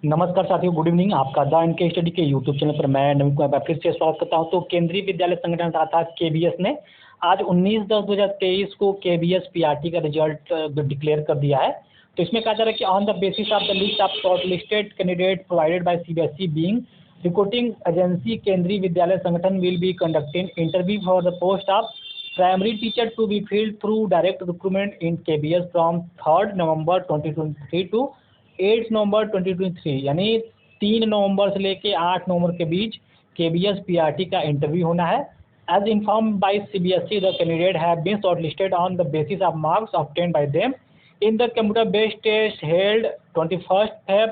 नमस्कार साथियों, good evening. आपका द एनके स्टडी के यूट्यूब चैनल पर मैं नवीन कुमार फिर से स्वागत करता हूं। तो केंद्रीय विद्यालय संगठन अर्थात केबीएस ने आज 19/10/2023 को केबीएस पीआरटी का रिजल्ट डिक्लेयर कर दिया है। तो इसमें कहा जा रहा है कि on the basis of the list of short listed candidate provided by CBSE being recruiting agency, Kendriya Vidyalaya Sangathan will be conducting interview for the post of primary teacher to be filled through direct recruitment in KVS from 3 November 2023 to 8 November 2023, यानी 3 नवंबर से लेके 8 नवंबर के बीच KVS PRT का interview होना है। As informed by CBSE, the candidate have been shortlisted on the basis of marks obtained by them in the computer based test held 21 Feb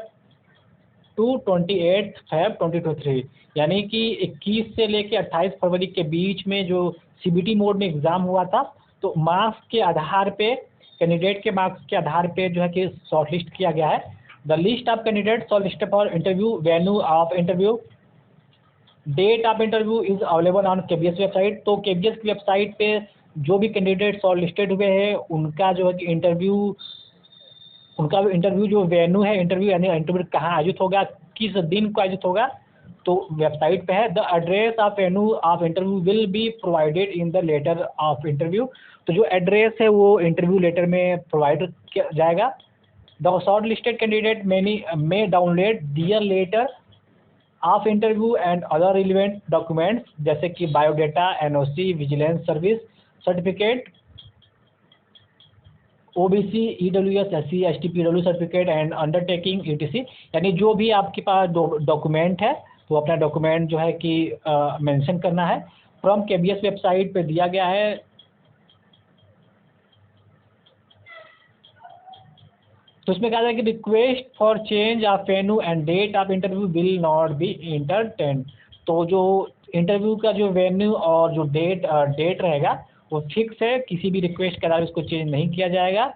to 28 Feb 2023, यानी कि 21 से लेके 28 फरवरी के बीच में जो सीबीटी मोड में एग्जाम हुआ था, तो मार्क्स के आधार पे, कैंडिडेट के मार्क्स के आधार पे जो है कि शॉर्टलिस्ट किया गया है। The list of candidate shortlisted for interview, venue of interview, date of interview is available on KVS website. तो केबीएस की वेबसाइट पे जो भी कैंडिडेट शॉर्टलिस्टेड हुए हैं उनका जो है कि इंटरव्यू जो वेन्यू है, इंटरव्यू यानी इंटरव्यू कहाँ आयोजित होगा, किस दिन को आयोजित होगा, तो वेबसाइट पे है। The address of venue of interview will be provided in the letter of interview. तो जो एड्रेस है वो इंटरव्यू लेटर में प्रोवाइड किया जाएगा। The short listed candidate may download their letter of interview and other relevant documents जैसे कि biodata, NOC, vigilance service certificate, OBC, EWS, SC, ST, PW certificate and undertaking etc, यानी जो भी आपके पास document है तो अपना डॉक्यूमेंट जो है कि मेंशन करना है। फ्रॉम केबीएस वेबसाइट पे दिया गया है। तो उसमें कहा जाए कि request for change of venue and date of interview will not be entertained. तो जो इंटरव्यू का जो वेन्यू और जो डेट रहेगा वो फिक्स है, किसी भी रिक्वेस्ट के आधार उसको चेंज नहीं किया जाएगा।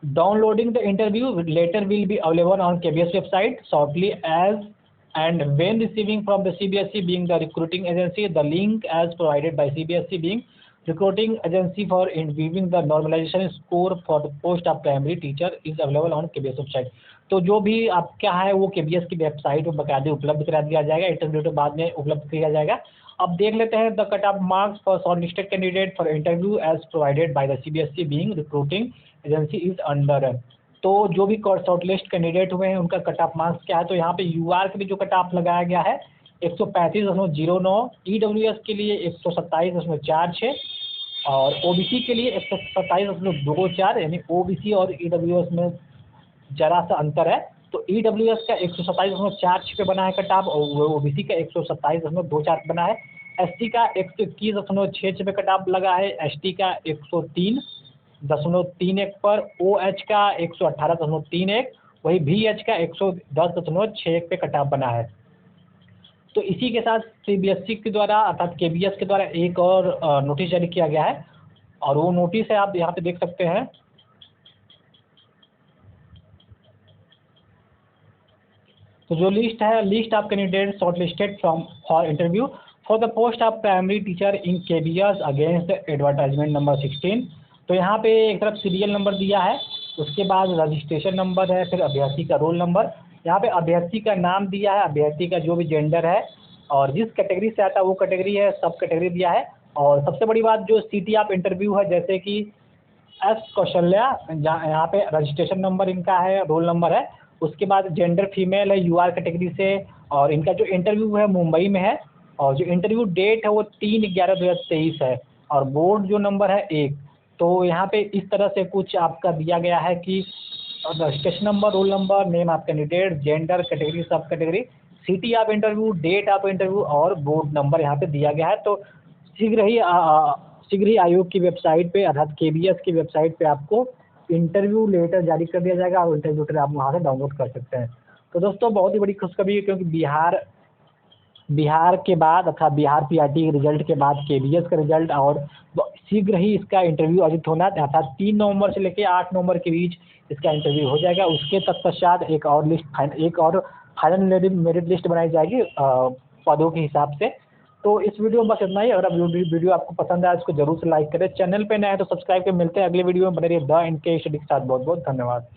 Downloading the interview letter will be available on KVS website shortly as and when receiving from the CBSE being the recruiting agency, the link as provided by CBSE being recruiting agency for viewing the normalization score for the post of primary teacher is available on KBS website। तो जो भी आपका है वो KBS की website पर बकायदे उपलब्ध करा दिया जाएगा, इंटरव्यू के बाद में उपलब्ध किया जाएगा। अब देख लेते हैं the cut off marks for shortlisted candidate for interview as provided by the CBSE being recruiting agency is under. तो जो भी शॉर्टलिस्ट कैंडिडेट हुए हैं उनका कट ऑफ मार्क्स क्या है, तो यहाँ पे यूआर के लिए जो कट ऑफ लगाया गया है 135.09, ईडब्ल्यूएस के लिए 127.46 और ओबीसी के लिए 127.24, यानी ओबीसी और ईडब्ल्यूएस में जरा सा अंतर है। तो ईडब्ल्यूएस का 127.46 पे बना है कट ऑफ और ओबीसी का 127.24 पे बना है। एसटी का 121.66 पे कट ऑफ लगा है, एसटी का 103.31 पर, OH का 118.31, वही VH का 110.61 पे कट ऑफ बना है। तो इसी के साथ सीबीएसई के द्वारा अर्थात केबीएस के द्वारा एक और नोटिस जारी किया गया है और वो नोटिस है, आप यहाँ पे देख सकते हैं। तो जो लिस्ट है, list of candidate shortlisted for interview for the post of primary teacher in KBS against advertisement number 16। तो यहाँ पे एक तरफ सीरियल नंबर दिया है, उसके बाद रजिस्ट्रेशन नंबर है, फिर अभ्यर्थी का रोल नंबर, यहाँ पे अभ्यर्थी का नाम दिया है, अभ्यर्थी का जो भी जेंडर है और जिस कैटेगरी से आता है वो कैटेगरी है, सब कैटेगरी दिया है। और सबसे बड़ी बात जो सिटी ऑफ इंटरव्यू है, जैसे कि एस कौशल्या, यहाँ पे रजिस्ट्रेशन नंबर इनका है, रोल नंबर है, उसके बाद जेंडर फीमेल है यूआर कैटेगरी से, और इनका जो इंटरव्यू है मुंबई में है और जो इंटरव्यू डेट है वो 3/11/2023 है और बोर्ड जो नंबर है 1। तो यहाँ पे इस तरह से कुछ आपका दिया गया है कि registration number, roll number, name of candidate, gender, category, sub category, city of interview, date of interview और बोर्ड नंबर यहाँ पे दिया गया है। तो शीघ्र ही आयोग की वेबसाइट पे अर्थात केबीएस की वेबसाइट पे आपको इंटरव्यू लेटर जारी कर दिया जाएगा और इंटरव्यू लेटर आप वहाँ से डाउनलोड कर सकते हैं। तो दोस्तों बहुत ही बड़ी खुशखबरी है, क्योंकि बिहार के बाद अर्थात बिहार पीआरटी रिजल्ट के बाद केबीएस का रिजल्ट और शीघ्र ही इसका इंटरव्यू आयोजित होना, अर्थात 3 नवंबर से लेकर 8 नवंबर के बीच इसका इंटरव्यू हो जाएगा। उसके तत्पश्चात एक और फाइनल मेरिट लिस्ट बनाई जाएगी पदों के हिसाब से। तो इस वीडियो में बस इतना ही। अगर वीडियो आपको पसंद आया इसको जरूर से लाइक करें, चैनल पे नए हैं तो सब्सक्राइब कर। मिलते हैं अगले वीडियो में, बने रहिए द एनके स्टडी के साथ। बहुत बहुत धन्यवाद।